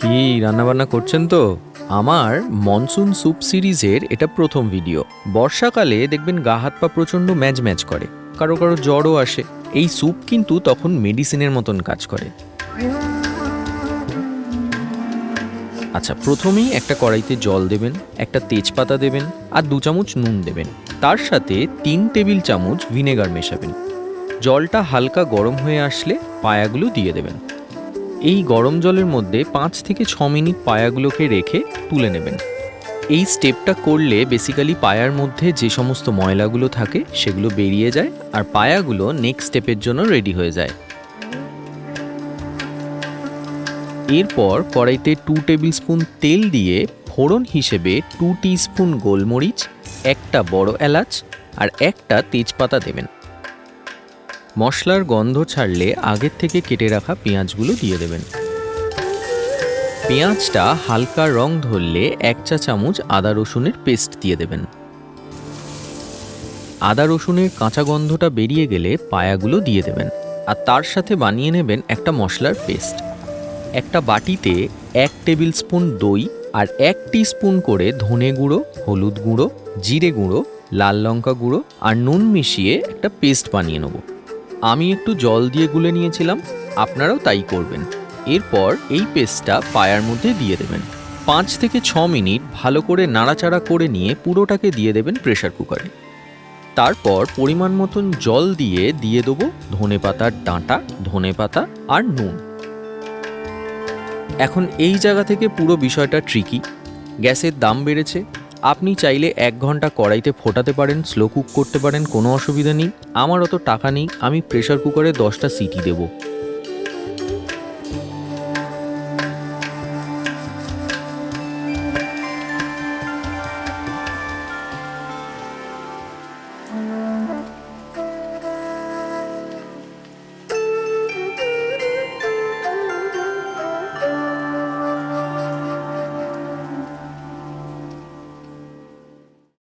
কি রান্নাবান্না করছেন তো? আমার মনসুন স্যুপ সিরিজের এটা প্রথম ভিডিও। বর্ষাকালে দেখবেন গা হাত পা প্রচণ্ড ম্যাজ ম্যাজ করে, কারো কারো জ্বরও আসে। এই স্যুপ কিন্তু তখন মেডিসিনের মতন কাজ করে। আচ্ছা, প্রথমেই একটা কড়াইতে জল দেবেন, একটা তেজপাতা দেবেন আর 2 চামচ নুন দেবেন। তার সাথে 3 টেবিল চামচ ভিনেগার মেশাবেন। জলটা হালকা গরম হয়ে আসলে পায়াগুলো দিয়ে দেবেন। এই গরম জলের মধ্যে 5 থেকে 6 মিনিট পায়াগুলোকে রেখে তুলে নেবেন। এই স্টেপটা করলে বেসিক্যালি পায়ার মধ্যে যে সমস্ত ময়লাগুলো থাকে সেগুলো বেরিয়ে যায় আর পায়াগুলো নেক্সট স্টেপের জন্য রেডি হয়ে যায়। এরপর কড়াইতে 2 টেবিল স্পুন তেল দিয়ে ফোড়ন হিসেবে 2 টিস্পুন গোলমরিচ, একটা বড় এলাচ আর একটা তেজপাতা দেবেন। মশলার গন্ধ ছাড়লে আগের থেকে কেটে রাখা পেঁয়াজগুলো দিয়ে দেবেন। পেঁয়াজটা হালকা রং ধরলে 1 চা চামচ আদা রসুনের পেস্ট দিয়ে দেবেন। আদা রসুনের কাঁচা গন্ধটা বেরিয়ে গেলে পায়াগুলো দিয়ে দেবেন আর তার সাথে বানিয়ে নেবেন একটা মশলার পেস্ট। একটা বাটিতে 1 টেবিল স্পুন দই আর 1 টিস্পুন করে ধনে গুঁড়ো, হলুদ গুঁড়ো, জিরে গুঁড়ো, লাল লঙ্কা গুঁড়ো আর নুন মিশিয়ে একটা পেস্ট বানিয়ে নেব। আমি একটু জল দিয়ে গুলে নিয়েছিলাম, আপনারাও তাই করবেন। এরপর এই পেস্টটা পায়ার মধ্যে দিয়ে দেবেন। 5 থেকে 6 মিনিট ভালো করে নাড়াচাড়া করে নিয়ে পুরোটাকে দিয়ে দেবেন প্রেসার কুকারে। তারপর পরিমাণ মতন জল দিয়ে দেবো ধনেপাতার ডাঁটা, ধনেপাতা আর নুন। এখন এই জায়গা থেকে পুরো বিষয়টা ট্রিকি। গ্যাসের দাম বেড়েছে, আপনি চাইলে 1 ঘন্টা কড়াইতে ফোটাতে পারেন, স্লো কুক করতে পারেন, কোনো অসুবিধা নেই। আমার অত টাকা নেই, আমি প্রেসার কুকারে 10টা সিটি দেবো।